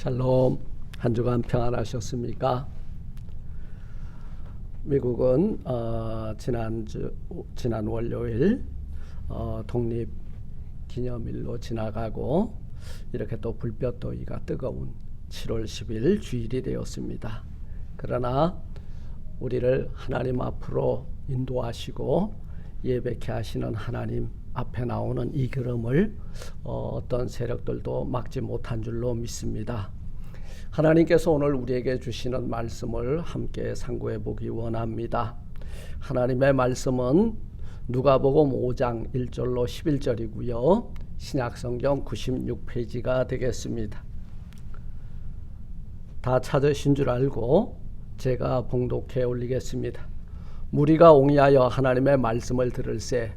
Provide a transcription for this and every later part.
샬롬, 한 주간 평안하셨습니까? 미국은 지난 월요일 독립 기념일로 지나가고 이렇게 또 불볕더위가 뜨거운 7월 10일 주일이 되었습니다. 그러나 우리를 하나님 앞으로 인도하시고 예배케 하시는 하나님 앞에 나오는 이 걸음을 어떤 세력들도 막지 못한 줄로 믿습니다. 하나님께서 오늘 우리에게 주시는 말씀을 함께 상고해 보기 원합니다. 하나님의 말씀은 누가복음 5장 1절로 11절이고요. 신약성경 96페이지가 되겠습니다. 다 찾으신 줄 알고 제가 봉독해 올리겠습니다. 무리가 옹이하여 하나님의 말씀을 들을새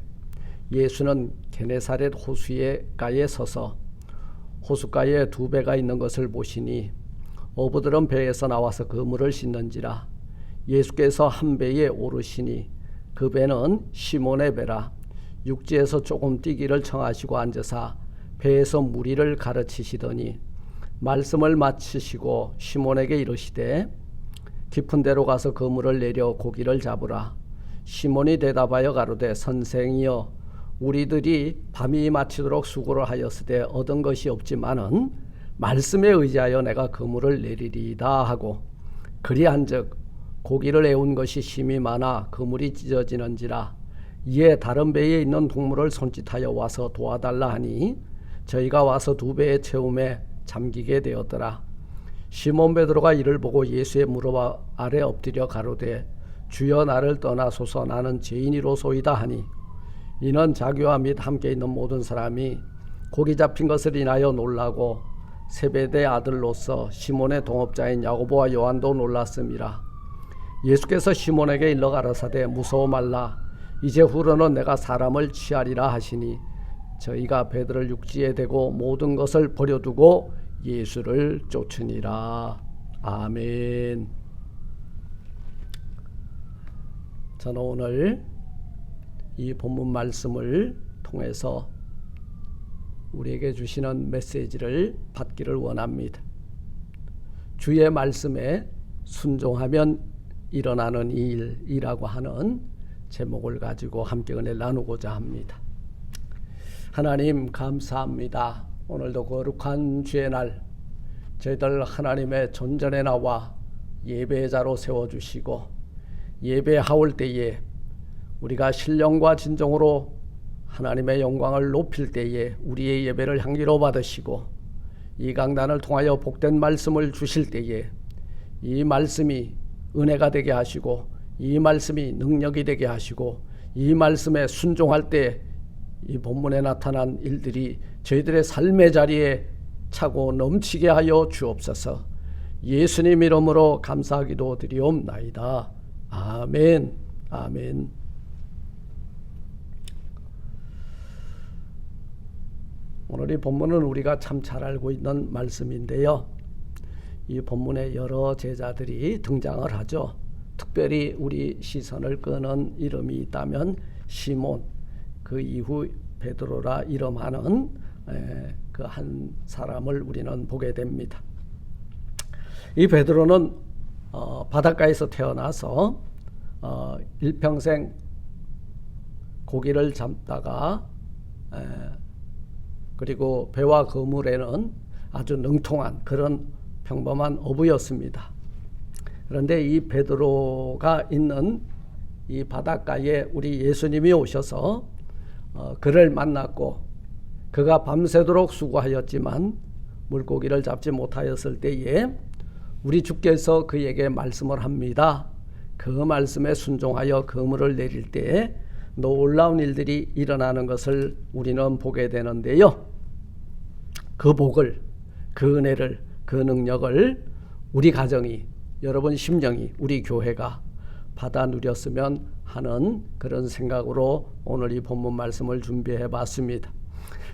예수는 게네사렛 호수가에 서서 호숫가에 두 배가 있는 것을 보시니 어부들은 배에서 나와서 그물을 씻는지라. 예수께서 한 배에 오르시니 그 배는 시몬의 배라. 육지에서 조금 뛰기를 청하시고 앉으사 배에서 무리를 가르치시더니 말씀을 마치시고 시몬에게 이르시되 깊은 데로 가서 그물을 내려 고기를 잡으라. 시몬이 대답하여 가로되 선생이여 우리들이 밤이 마치도록 수고를 하였으되 얻은 것이 없지만은 말씀에 의지하여 내가 그물을 내리리이다 하고 그리한즉 고기를 애운 것이 심히 많아 그물이 찢어지는지라. 이에 다른 배에 있는 동물을 손짓하여 와서 도와달라 하니 저희가 와서 두 배의 채움에 잠기게 되었더라. 시몬 베드로가 이를 보고 예수의 무릎 아래 엎드려 가로되 주여 나를 떠나소서 나는 죄인이로소이다 하니 이는 자기와 및 함께 있는 모든 사람이 고기 잡힌 것을 인하여 놀라고 세베대 아들로서 시몬의 동업자인 야고보와 요한도 놀랐음이라. 예수께서 시몬에게 일러 가라사대 무서워 말라 이제후로는 내가 사람을 취하리라 하시니 저희가 배들을 육지에 대고 모든 것을 버려두고 예수를 쫓으니라. 아멘. 저는 오늘 이 본문 말씀을 통해서 우리에게 주시는 메시지를 받기를 원합니다. 주의 말씀에 순종하면 일어나는 일이라고 하는 제목을 가지고 함께 은혜를 나누고자 합니다. 하나님 감사합니다. 오늘도 거룩한 주의 날 저희들 하나님의 존전에 나와 예배자로 세워주시고 예배하올 때에 우리가 신령과 진정으로 하나님의 영광을 높일 때에 우리의 예배를 향기로 받으시고 이 강단을 통하여 복된 말씀을 주실 때에 이 말씀이 은혜가 되게 하시고 이 말씀이 능력이 되게 하시고 이 말씀에 순종할 때 이 본문에 나타난 일들이 저희들의 삶의 자리에 차고 넘치게 하여 주옵소서. 예수님 이름으로 감사하기도 드리옵나이다. 아멘. 아멘. 오늘 이 본문은 우리가 참 잘 알고 있는 말씀인데요. 이 본문에 여러 제자들이 등장을 하죠. 특별히 우리 시선을 끄는 이름이 있다면 시몬, 그 이후 베드로라 이름하는 그 한 사람을 우리는 보게 됩니다. 이 베드로는 바닷가에서 태어나서 일평생 고기를 잡다가 그리고 배와 그물에는 아주 능통한 그런 평범한 어부였습니다. 그런데 이 베드로가 있는 이 바닷가에 우리 예수님이 오셔서 그를 만났고 그가 밤새도록 수고하였지만 물고기를 잡지 못하였을 때에 우리 주께서 그에게 말씀을 합니다. 그 말씀에 순종하여 그물을 내릴 때에 놀라운 일들이 일어나는 것을 우리는 보게 되는데요. 그 복을, 그 은혜를, 그 능력을 우리 가정이, 여러분 심령이, 우리 교회가 받아 누렸으면 하는 그런 생각으로 오늘 이 본문 말씀을 준비해 봤습니다.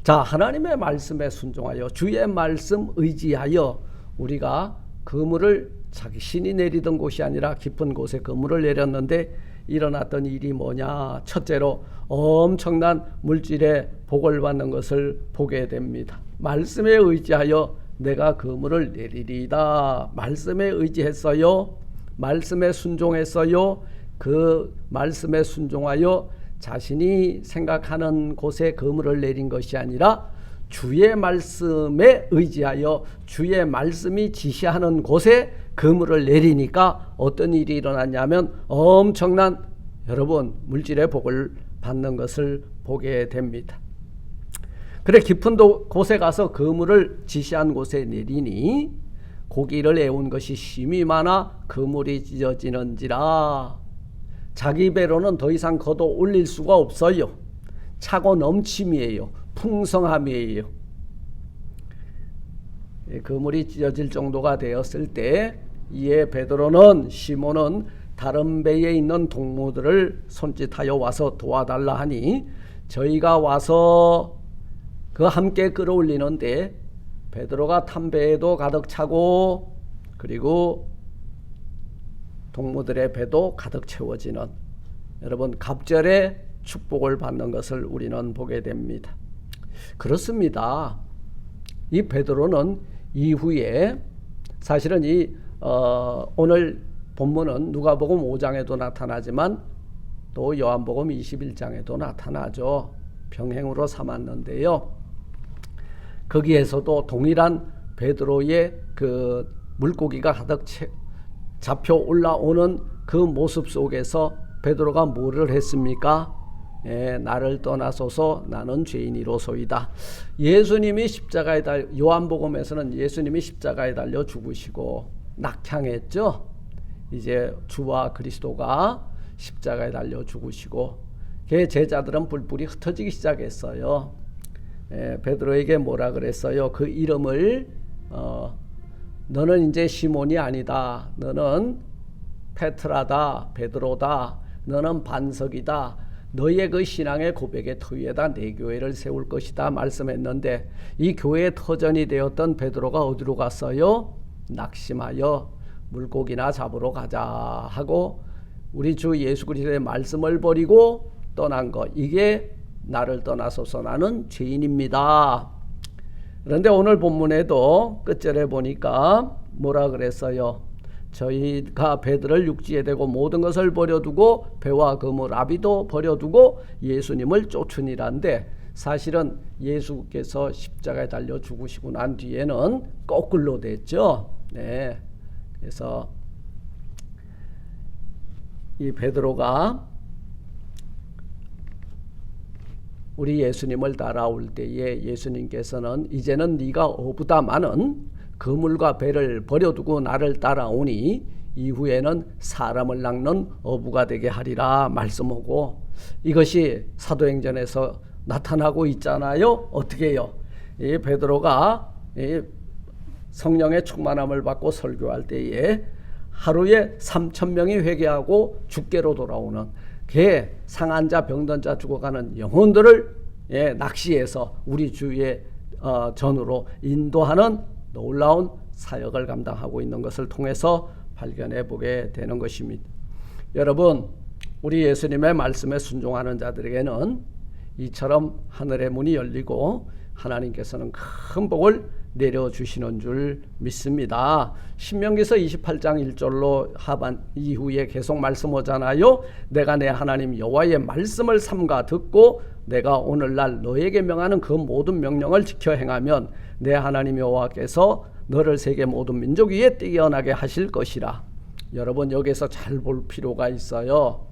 자, 하나님의 말씀에 순종하여 주의 말씀 의지하여 우리가 그물을 자신이 내리던 곳이 아니라 깊은 곳에 그물을 내렸는데 일어났던 일이 뭐냐? 첫째로 엄청난 물질의 복을 받는 것을 보게 됩니다. 말씀에 의지하여 내가 그물을 내리리이다. 말씀에 의지했어요. 말씀에 순종했어요. 그 말씀에 순종하여 자신이 생각하는 곳에 그물을 내린 것이 아니라 주의 말씀에 의지하여 주의 말씀이 지시하는 곳에 그물을 내리니까 어떤 일이 일어났냐면 엄청난 여러분 물질의 복을 받는 것을 보게 됩니다. 그래 깊은 곳에 가서 그물을 지시한 곳에 내리니 고기를 애운 것이 심히 많아 그물이 찢어지는지라. 자기 배로는 더 이상 걷어 올릴 수가 없어요. 차고 넘침이에요. 풍성함이에요. 그물이 찢어질 정도가 되었을 때 이에 베드로는 시몬은 다른 배에 있는 동무들을 손짓하여 와서 도와달라 하니 저희가 와서 그 함께 끌어올리는데 베드로가 탄 배에도 가득 차고 그리고 동무들의 배도 가득 채워지는 여러분 갑절의 축복을 받는 것을 우리는 보게 됩니다. 그렇습니다. 이 베드로는 이후에 사실은 오늘 본문은 누가복음 5장에도 나타나지만 또 요한복음 21장에도 나타나죠. 병행으로 삼았는데요. 거기에서도 동일한 베드로의 그 물고기가 가득 잡혀 올라오는 그 모습 속에서 베드로가 뭐를 했습니까? 나를 떠나소서 나는 죄인이로소이다. 예수님이 십자가에 요한복음에서는 예수님이 십자가에 달려 죽으시고 낙향했죠. 이제 주와 그리스도가 십자가에 달려 죽으시고 그 제자들은 뿔뿔이 흩어지기 시작했어요. 베드로에게 뭐라 그랬어요? 그 이름을 너는 이제 시몬이 아니다. 너는 페트라다. 베드로다. 너는 반석이다. 너의 그 신앙의 고백의 터 위에다 내 교회를 세울 것이다 말씀했는데 이 교회의 터전이 되었던 베드로가 어디로 갔어요? 낙심하여 물고기나 잡으러 가자 하고 우리 주 예수 그리스도의 말씀을 버리고 떠난 것, 이게 나를 떠나소서 나는 죄인입니다. 그런데 오늘 본문에도 끝절에 보니까 뭐라 그랬어요? 저희가 배들을 육지에 대고 모든 것을 버려두고 배와 그물 아비도 버려두고 예수님을 쫓으니란데 사실은 예수께서 십자가에 달려 죽으시고 난 뒤에는 거꾸로 됐죠. 네. 그래서 이 베드로가 우리 예수님을 따라올 때에 예수님께서는 이제는 네가 어부다마는 그물과 배를 버려두고 나를 따라오니 이후에는 사람을 낚는 어부가 되게 하리라 말씀하고 이것이 사도행전에서 나타나고 있잖아요. 어떻게 해요? 이 베드로가 성령의 충만함을 받고 설교할 때에 하루에 3,000명이 회개하고 죽게로 돌아오는 개 상한 자 병든 자 죽어가는 영혼들을 낚시해서 우리 주의 전으로 인도하는 놀라운 사역을 감당하고 있는 것을 통해서 발견해 보게 되는 것입니다. 여러분, 우리 예수님의 말씀에 순종하는 자들에게는 이처럼 하늘의 문이 열리고 하나님께서는 큰 복을 내려주시는 줄 믿습니다. 신명기서 28장 1절로 하반 이후에 계속 말씀하잖아요. 내가 내 하나님 여호와의 말씀을 삼가 듣고 내가 오늘날 너에게 명하는 그 모든 명령을 지켜 행하면 내 하나님 여호와께서 너를 세계 모든 민족 위에 뛰어나게 하실 것이라. 여러분 여기서 잘 볼 필요가 있어요.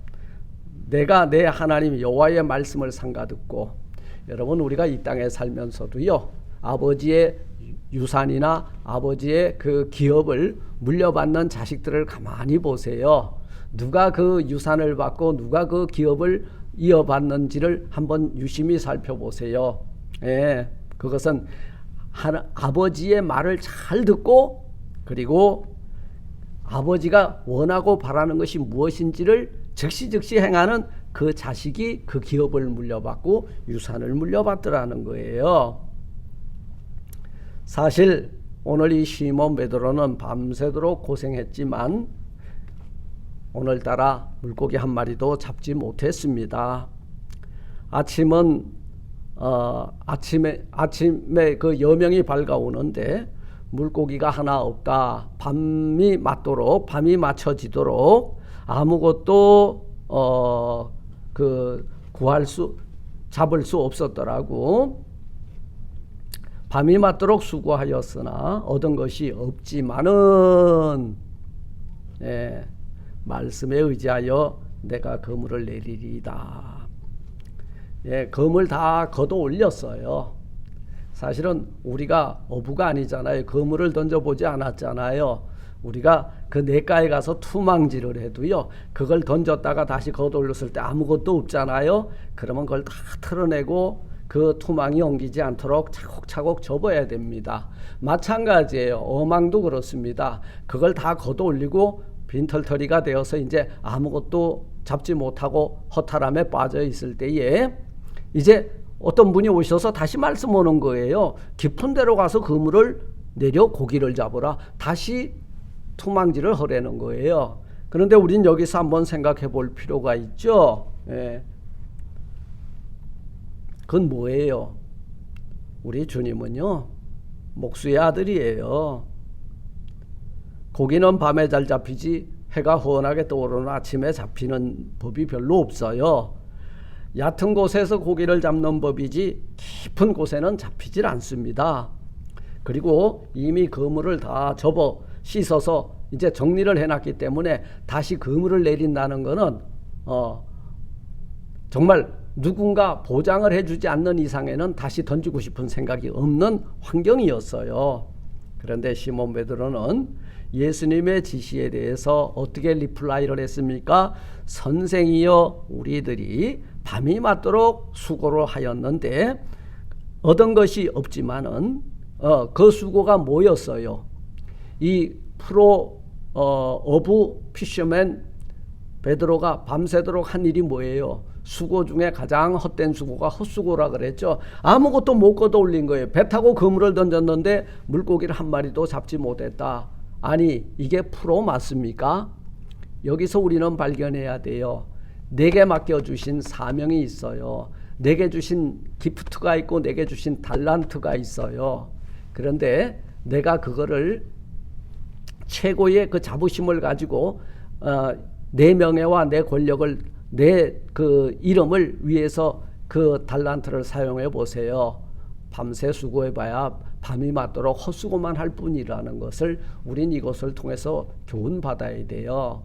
내가 내 하나님 여호와의 말씀을 삼가 듣고 여러분 우리가 이 땅에 살면서도요 아버지의 유산이나 아버지의 그 기업을 물려받는 자식들을 가만히 보세요. 누가 그 유산을 받고 누가 그 기업을 이어받는지를 한번 유심히 살펴보세요. 그것은 아버지의 말을 잘 듣고 그리고 아버지가 원하고 바라는 것이 무엇인지를 즉시 행하는 그 자식이 그 기업을 물려받고 유산을 물려받더라는 거예요. 사실 오늘 이 시몬 베드로는 밤새도록 고생했지만 오늘따라 물고기 한 마리도 잡지 못했습니다. 아침에 그 여명이 밝아오는데 물고기가 하나 없다. 밤이 맞도록, 밤이 맞춰지도록 아무것도 잡을 수 없었더라고. 밤이 맞도록 수고하였으나 얻은 것이 없지만은 말씀에 의지하여 내가 그물을 내리리이다. 그물 다 걷어 올렸어요. 사실은 우리가 어부가 아니잖아요. 그물을 던져보지 않았잖아요. 우리가 그 냇가에 가서 투망질을 해도요, 그걸 던졌다가 다시 걷어 올렸을 때 아무것도 없잖아요. 그러면 그걸 다 털어내고 그 투망이 엉키지 않도록 차곡차곡 접어야 됩니다. 마찬가지예요. 어망도 그렇습니다. 그걸 다 걷어 올리고 빈털터리가 되어서 이제 아무것도 잡지 못하고 허탈함에 빠져 있을 때에 이제 어떤 분이 오셔서 다시 말씀 오는 거예요. 깊은 데로 가서 그물을 내려 고기를 잡으라. 다시 투망질을 하라는 거예요. 그런데 우린 여기서 한번 생각해 볼 필요가 있죠. 그건 뭐예요? 우리 주님은요, 목수의 아들이에요. 고기는 밤에 잘 잡히지 해가 훤하게 떠오르는 아침에 잡히는 법이 별로 없어요. 얕은 곳에서 고기를 잡는 법이지 깊은 곳에는 잡히질 않습니다. 그리고 이미 그물을 다 접어 씻어서 이제 정리를 해놨기 때문에 다시 그물을 내린다는 것은 정말 누군가 보장을 해주지 않는 이상에는 다시 던지고 싶은 생각이 없는 환경이었어요. 그런데 시몬 베드로는 예수님의 지시에 대해서 어떻게 리플라이를 했습니까? 선생이여, 우리들이 밤이 맞도록 수고를 하였는데 얻은 것이 없지만은 그 수고가 뭐였어요? 이 어부 피셔맨 베드로가 밤새도록 한 일이 뭐예요? 수고 중에 가장 헛된 수고가 헛수고라 그랬죠. 아무것도 못 걷어 올린 거예요. 배 타고 그물을 던졌는데 물고기를 한 마리도 잡지 못했다. 아니, 이게 프로 맞습니까? 여기서 우리는 발견해야 돼요. 내게 맡겨주신 사명이 있어요. 내게 주신 기프트가 있고 내게 주신 달란트가 있어요. 그런데 내가 그거를 최고의 그 자부심을 가지고 내 명예와 내 권력을, 내 그 이름을 위해서 그 달란트를 사용해 보세요. 밤새 수고해봐야 밤이 맞도록 헛수고만 할 뿐이라는 것을 우린 이것을 통해서 교훈받아야 돼요.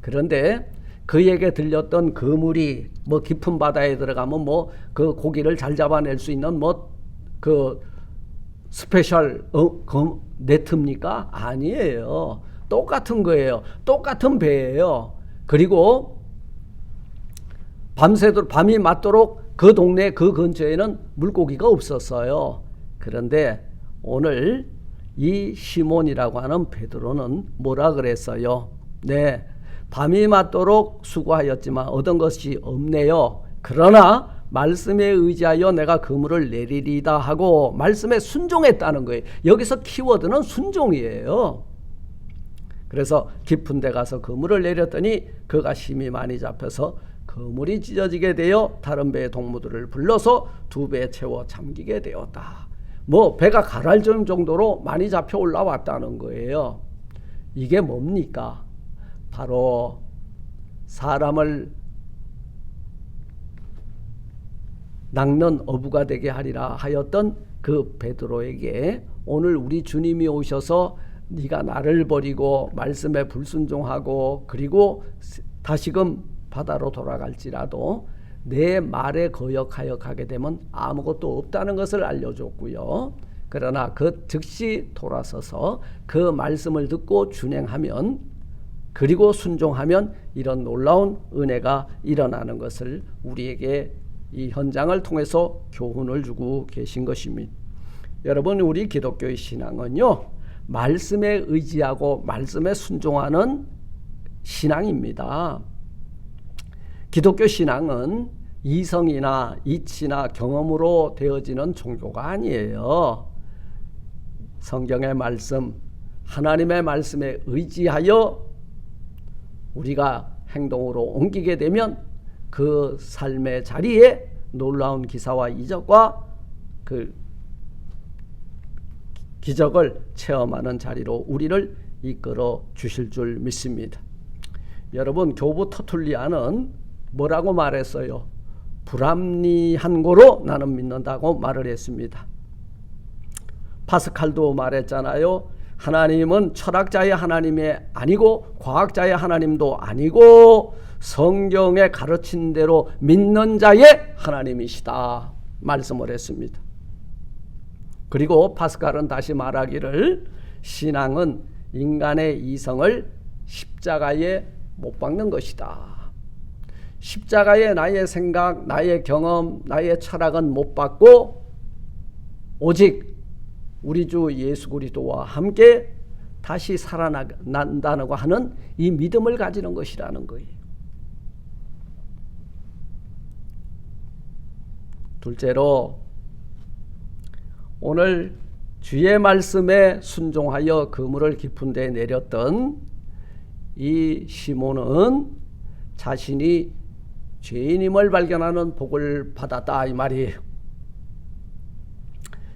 그런데 그에게 들렸던 그물이 뭐 깊은 바다에 들어가면 뭐 그 고기를 잘 잡아낼 수 있는 뭐 그 스페셜 네트입니까? 아니에요. 똑같은 거예요. 똑같은 배예요. 그리고 밤새도록 밤이 맞도록 그 동네 그 근처에는 물고기가 없었어요. 그런데 오늘 이 시몬이라고 하는 베드로는 뭐라 그랬어요? 네, 밤이 맞도록 수고하였지만 얻은 것이 없네요. 그러나 말씀에 의지하여 내가 그물을 내리리다 하고 말씀에 순종했다는 거예요. 여기서 키워드는 순종이에요. 그래서 깊은 데 가서 그물을 내렸더니 그가 힘이 많이 잡혀서 그물이 찢어지게 되어 다른 배의 동무들을 불러서 2배 채워 잠기게 되었다. 뭐 배가 가라앉을 정도로 많이 잡혀 올라왔다는 거예요. 이게 뭡니까? 바로 사람을 낚는 어부가 되게 하리라 하였던 그 베드로에게 오늘 우리 주님이 오셔서 네가 나를 버리고 말씀에 불순종하고 그리고 다시금 바다로 돌아갈지라도 내 말에 거역하여 가게 되면 아무것도 없다는 것을 알려줬고요. 그러나 그 즉시 돌아서서 그 말씀을 듣고 준행하면, 그리고 순종하면 이런 놀라운 은혜가 일어나는 것을 우리에게 이 현장을 통해서 교훈을 주고 계신 것입니다. 여러분, 우리 기독교의 신앙은요, 말씀에 의지하고 말씀에 순종하는 신앙입니다. 기독교 신앙은 이성이나 이치나 경험으로 되어지는 종교가 아니에요. 성경의 말씀, 하나님의 말씀에 의지하여 우리가 행동으로 옮기게 되면 그 삶의 자리에 놀라운 기사와 이적과 그 기적을 체험하는 자리로 우리를 이끌어 주실 줄 믿습니다. 여러분, 교부 터툴리아는 뭐라고 말했어요? 불합리한 거로 나는 믿는다고 말을 했습니다. 파스칼도 말했잖아요. 하나님은 철학자의 하나님이 아니고 과학자의 하나님도 아니고 성경에 가르친 대로 믿는 자의 하나님이시다 말씀을 했습니다. 그리고 파스칼은 다시 말하기를 신앙은 인간의 이성을 십자가에 못 박는 것이다. 십자가에 나의 생각, 나의 경험, 나의 철학은 못 박고 오직 우리 주 예수 그리스도와 함께 다시 살아난다고 하는 이 믿음을 가지는 것이라는 거예요. 둘째로 오늘 주의 말씀에 순종하여 그물을 깊은 데에 내렸던 이 시몬은 자신이 죄인임을 발견하는 복을 받았다 이 말이에요.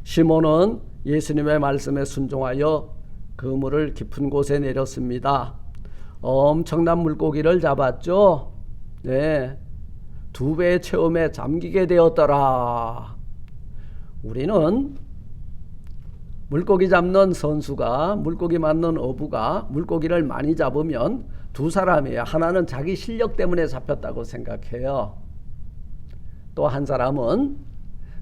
시몬은 예수님의 말씀에 순종하여 그물을 깊은 곳에 내렸습니다. 엄청난 물고기를 잡았죠. 네, 2배의 체험에 잠기게 되었더라. 우리는 물고기 잡는 선수가, 물고기 맞는 어부가 물고기를 많이 잡으면 두 사람이에요. 하나는 자기 실력 때문에 잡혔다고 생각해요. 또 한 사람은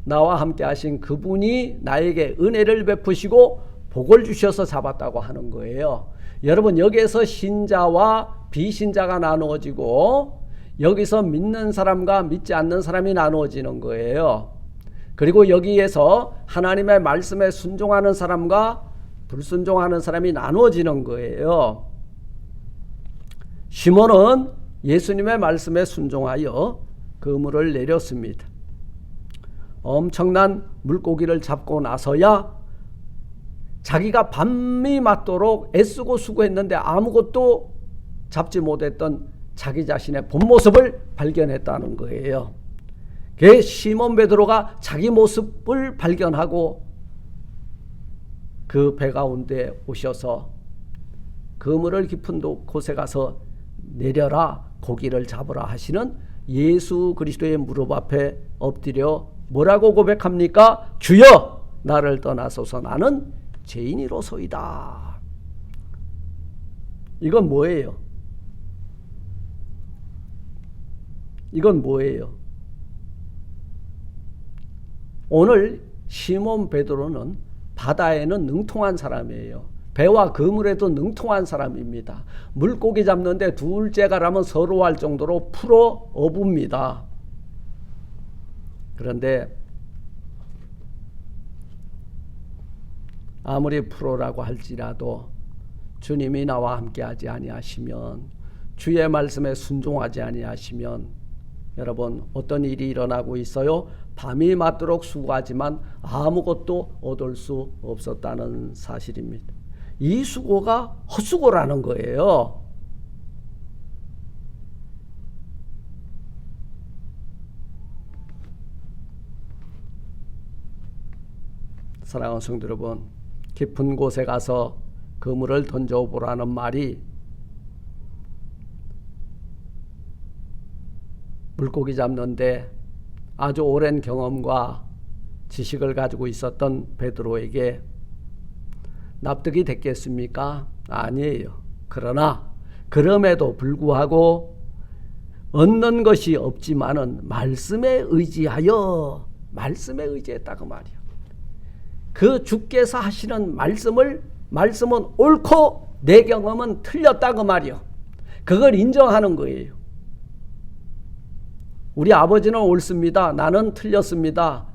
나와 함께 하신 그분이 나에게 은혜를 베푸시고 복을 주셔서 잡았다고 하는 거예요. 여러분, 여기에서 신자와 비신자가 나누어지고 여기서 믿는 사람과 믿지 않는 사람이 나누어지는 거예요. 그리고 여기에서 하나님의 말씀에 순종하는 사람과 불순종하는 사람이 나누어지는 거예요. 시몬은 예수님의 말씀에 순종하여 그물을 내렸습니다. 엄청난 물고기를 잡고 나서야 자기가 밤이 맞도록 애쓰고 수고했는데 아무것도 잡지 못했던 자기 자신의 본 모습을 발견했다는 거예요. 그 시몬 베드로가 자기 모습을 발견하고 그 배 가운데 오셔서 그물을 깊은 곳에 가서 내려라, 고기를 잡으라 하시는 예수 그리스도의 무릎 앞에 엎드려 뭐라고 고백합니까? 주여, 나를 떠나소서, 나는 죄인이로소이다. 이건 뭐예요? 이건 뭐예요? 오늘 시몬 베드로는 바다에는 능통한 사람이에요. 배와 그물에도 능통한 사람입니다. 물고기 잡는데 둘째가라면 서러워할 정도로 프로 어부입니다. 그런데 아무리 프로라고 할지라도 주님이 나와 함께하지 아니하시면, 주의 말씀에 순종하지 아니하시면 여러분, 어떤 일이 일어나고 있어요? 밤이 맞도록 수고하지만 아무것도 얻을 수 없었다는 사실입니다. 이 수고가 헛수고라는 거예요. 사랑하는 성도 여러분, 깊은 곳에 가서 그물을 던져보라는 말이 물고기 잡는데 아주 오랜 경험과 지식을 가지고 있었던 베드로에게 납득이 됐겠습니까? 아니에요. 그러나 그럼에도 불구하고 얻는 것이 없지만은 말씀에 의지하여, 말씀에 의지했다고 말이야. 그 주께서 하시는 말씀은 옳고 내 경험은 틀렸다고 말이요. 그걸 인정하는 거예요. 우리 아버지는 옳습니다. 나는 틀렸습니다.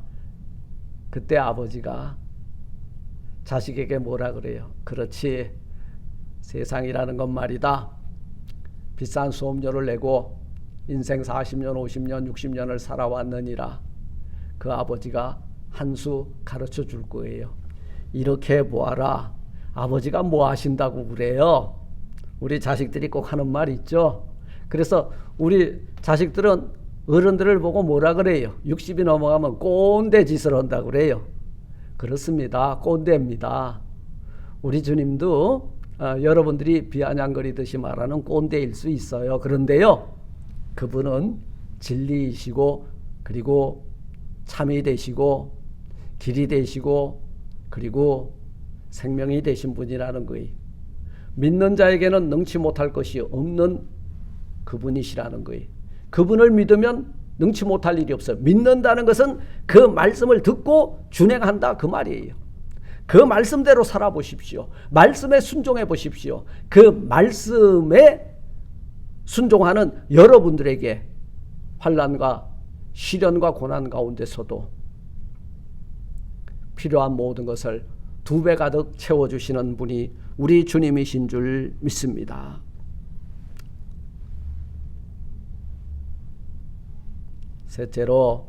그때 아버지가 자식에게 뭐라 그래요? 그렇지, 세상이라는 건 말이다. 비싼 수업료를 내고 인생 40년, 50년, 60년을 살아왔느니라. 그 아버지가 한 수 가르쳐 줄 거예요. 이렇게 보아라. 아버지가 뭐 하신다고 그래요? 우리 자식들이 꼭 하는 말 있죠. 그래서 우리 자식들은 어른들을 보고 뭐라 그래요? 60이 넘어가면 꼰대 짓을 한다고 그래요. 그렇습니다. 꼰대입니다. 우리 주님도 여러분들이 비아냥거리듯이 말하는 꼰대일 수 있어요. 그런데요, 그분은 진리이시고 그리고 참이 되시고 길이 되시고 그리고 생명이 되신 분이라는 거예요. 믿는 자에게는 능치 못할 것이 없는 그분이시라는 거예요. 그분을 믿으면 능치 못할 일이 없어요. 믿는다는 것은 그 말씀을 듣고 준행한다 그 말이에요. 그 말씀대로 살아보십시오. 말씀에 순종해 보십시오. 그 말씀에 순종하는 여러분들에게 환난과 시련과 고난 가운데서도 필요한 모든 것을 2배 가득 채워주시는 분이 우리 주님이신 줄 믿습니다. 셋째로,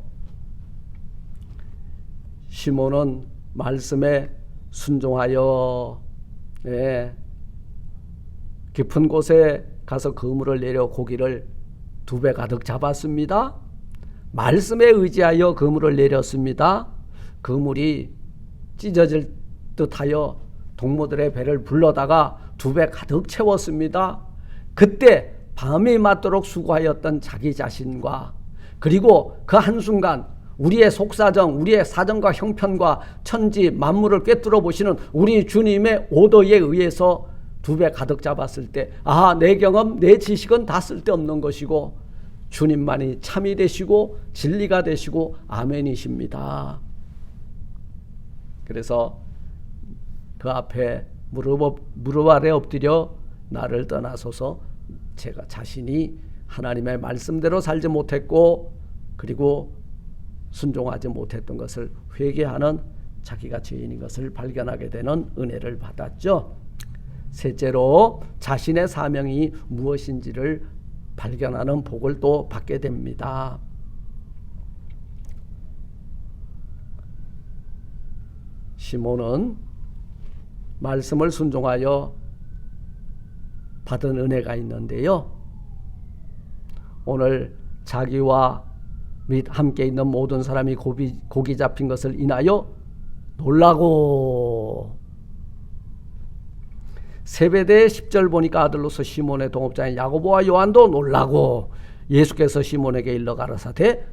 시몬은 말씀에 순종하여 깊은 곳에 가서 그물을 내려 고기를 2배 가득 잡았습니다. 말씀에 의지하여 그물을 내렸습니다. 그물이 찢어질 듯하여 동무들의 배를 불러다가 2배 가득 채웠습니다. 그때 밤이 맞도록 수고하였던 자기 자신과 그리고 그 한순간 우리의 속사정, 우리의 사정과 형편과 천지 만물을 꿰뚫어 보시는 우리 주님의 오더에 의해서 2배 가득 잡았을 때, 내 경험, 내 지식은 다 쓸데없는 것이고 주님만이 참이 되시고 진리가 되시고 아멘이십니다. 그래서 그 앞에 무릎 아래 엎드려 나를 떠나소서, 제가 자신이 하나님의 말씀대로 살지 못했고 그리고 순종하지 못했던 것을 회개하는 자기가 죄인인 것을 발견하게 되는 은혜를 받았죠. 셋째로, 자신의 사명이 무엇인지를 발견하는 복을 또 받게 됩니다. 시몬은 말씀을 순종하여 받은 은혜가 있는데요, 오늘 자기와 및 함께 있는 모든 사람이 고기 잡힌 것을 인하여 놀라고, 세베대의 10절 보니까 아들로서 시몬의 동업자인 야고보와 요한도 놀라고 예수께서 시몬에게 일러 가라사대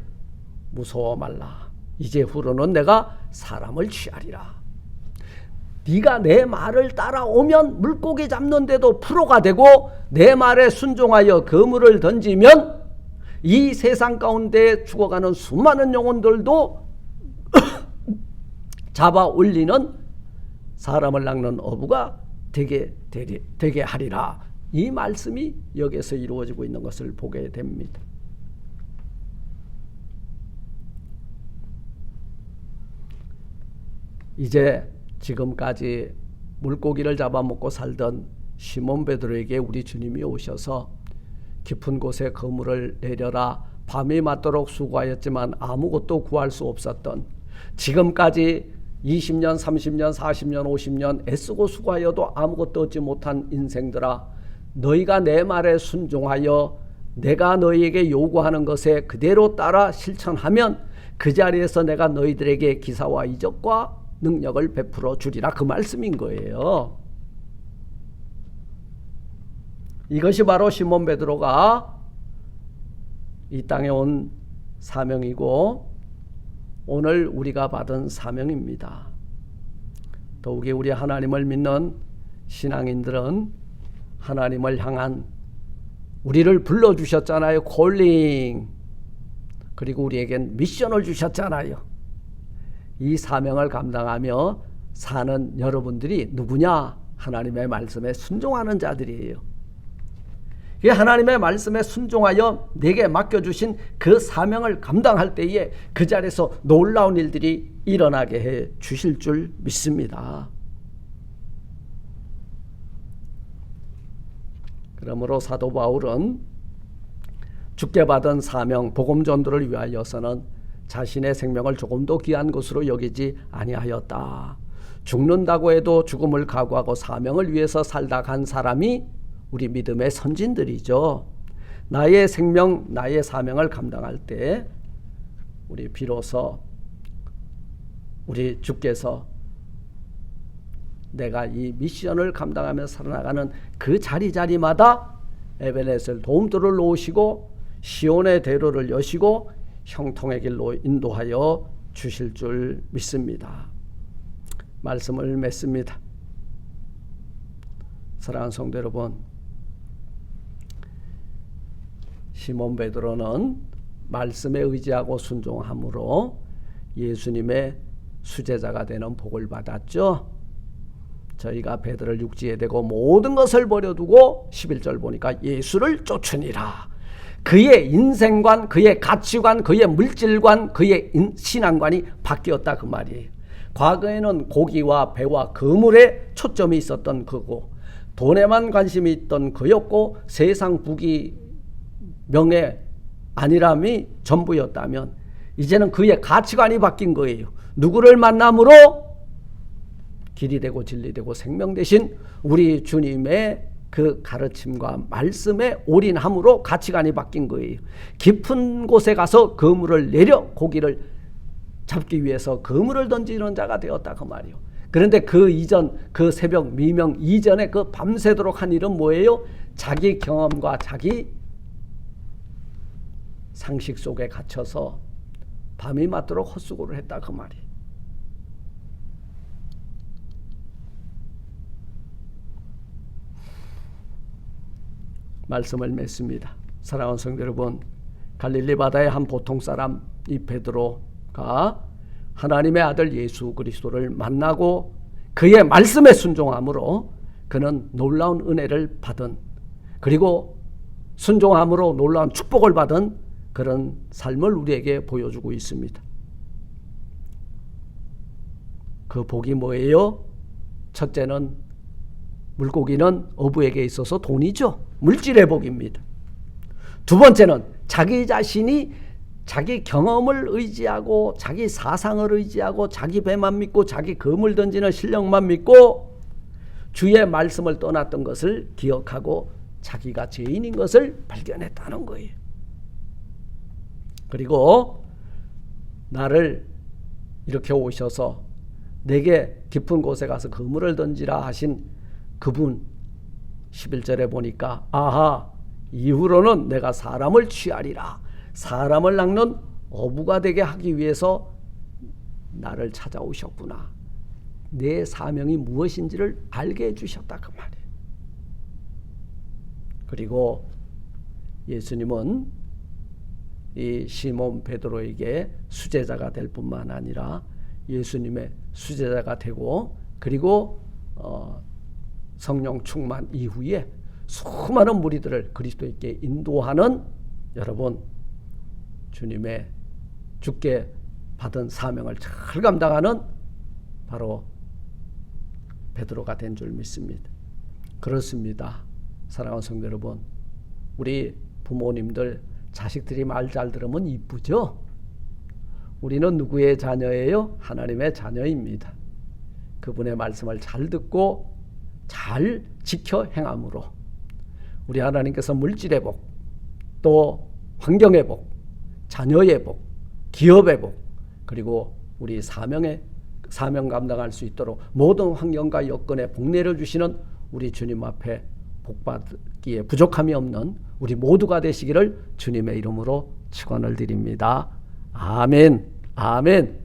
무서워 말라, 이제 후로는 내가 사람을 취하리라. 네가 내 말을 따라오면 물고기 잡는데도 프로가 되고 내 말에 순종하여 그물을 던지면 이 세상 가운데 죽어가는 수많은 영혼들도 잡아 올리는 사람을 낚는 어부가 되게 하리라. 이 말씀이 여기에서 이루어지고 있는 것을 보게 됩니다. 이제 지금까지 물고기를 잡아먹고 살던 시몬 베드로에게 우리 주님이 오셔서 깊은 곳에 그물을 내려라, 밤이 맞도록 수고하였지만 아무것도 구할 수 없었던, 지금까지 20년, 30년, 40년, 50년 애쓰고 수고하여도 아무것도 얻지 못한 인생들아, 너희가 내 말에 순종하여 내가 너희에게 요구하는 것에 그대로 따라 실천하면 그 자리에서 내가 너희들에게 기사와 이적과 능력을 베풀어 주리라. 그 말씀인 거예요. 이것이 바로 시몬 베드로가 이 땅에 온 사명이고 오늘 우리가 받은 사명입니다. 더욱이 우리 하나님을 믿는 신앙인들은 하나님을 향한, 우리를 불러주셨잖아요. 콜링. 그리고 우리에겐 미션을 주셨잖아요. 이 사명을 감당하며 사는 여러분들이 누구냐? 하나님의 말씀에 순종하는 자들이에요. 하나님의 말씀에 순종하여 내게 맡겨주신 그 사명을 감당할 때에 그 자리에서 놀라운 일들이 일어나게 해 주실 줄 믿습니다. 그러므로 사도 바울은 주께 받은 사명, 복음 전도를 위하여서는 자신의 생명을 조금도 귀한 것으로 여기지 아니하였다. 죽는다고 해도 죽음을 각오하고 사명을 위해서 살다 간 사람이 우리 믿음의 선진들이죠. 나의 생명, 나의 사명을 감당할 때 우리 비로소 우리 주께서 내가 이 미션을 감당하며 살아나가는 그 자리자리마다 에베네셀 도움들을 놓으시고 시온의 대로를 여시고 형통의 길로 인도하여 주실 줄 믿습니다. 말씀을 맺습니다. 사랑하는 성도 여러분, 시몬 베드로는 말씀에 의지하고 순종함으로 예수님의 수제자가 되는 복을 받았죠. 저희가 베드로를 육지에 대고 모든 것을 버려두고 11절 보니까 예수를 쫓으니라. 그의 인생관, 그의 가치관, 그의 물질관, 그의 신앙관이 바뀌었다 그 말이에요. 과거에는 고기와 배와 거물에 초점이 있었던 그고 돈에만 관심이 있던 그였고 세상 부귀 명예 안일함이 전부였다면 이제는 그의 가치관이 바뀐 거예요. 누구를 만남으로 길이 되고 진리 되고 생명 되신 우리 주님의 그 가르침과 말씀에 올인함으로 가치관이 바뀐 거예요. 깊은 곳에 가서 그물을 내려 고기를 잡기 위해서 그물을 던지는 자가 되었다 그 말이에요. 그런데 그 이전, 그 새벽 미명 이전에 그 밤새도록 한 일은 뭐예요? 자기 경험과 자기 상식 속에 갇혀서 밤이 맞도록 헛수고를 했다 그 말이에요. 말씀을 맺습니다. 사랑하는 성도 여러분, 갈릴리 바다의 한 보통 사람 이 베드로가 하나님의 아들 예수 그리스도를 만나고 그의 말씀에 순종함으로 그는 놀라운 은혜를 받은, 그리고 순종함으로 놀라운 축복을 받은 그런 삶을 우리에게 보여주고 있습니다. 그 복이 뭐예요? 첫째는 물고기는 어부에게 있어서 돈이죠. 물질의 복입니다. 두 번째는 자기 자신이 자기 경험을 의지하고 자기 사상을 의지하고 자기 배만 믿고 자기 그물 던지는 실력만 믿고 주의 말씀을 떠났던 것을 기억하고 자기가 죄인인 것을 발견했다는 거예요. 그리고 나를 이렇게 오셔서 내게 깊은 곳에 가서 그물을 던지라 하신 그분 11절에 보니까 아하, 이후로는 내가 사람을 취하리라. 사람을 낚는 어부가 되게 하기 위해서 나를 찾아오셨구나. 내 사명이 무엇인지를 알게 해주셨다 그 말이에요. 그리고 예수님은 이 시몬 베드로에게 수제자가 될 뿐만 아니라 예수님의 수제자가 되고 그리고 성령 충만 이후에 수많은 무리들을 그리스도께 인도하는 여러분 주님의 주께 받은 사명을 잘 감당하는 바로 베드로가 된 줄 믿습니다. 그렇습니다. 사랑하는 성도 여러분, 우리 부모님들 자식들이 말 잘 들으면 이쁘죠? 우리는 누구의 자녀예요? 하나님의 자녀입니다. 그분의 말씀을 잘 듣고 잘 지켜 행함으로 우리 하나님께서 물질의 복, 또 환경의 복, 자녀의 복, 기업의 복, 그리고 우리 사명 감당할 수 있도록 모든 환경과 여건에 복 내려주시는 우리 주님 앞에 복받기에 부족함이 없는 우리 모두가 되시기를 주님의 이름으로 축원을 드립니다. 아멘. 아멘.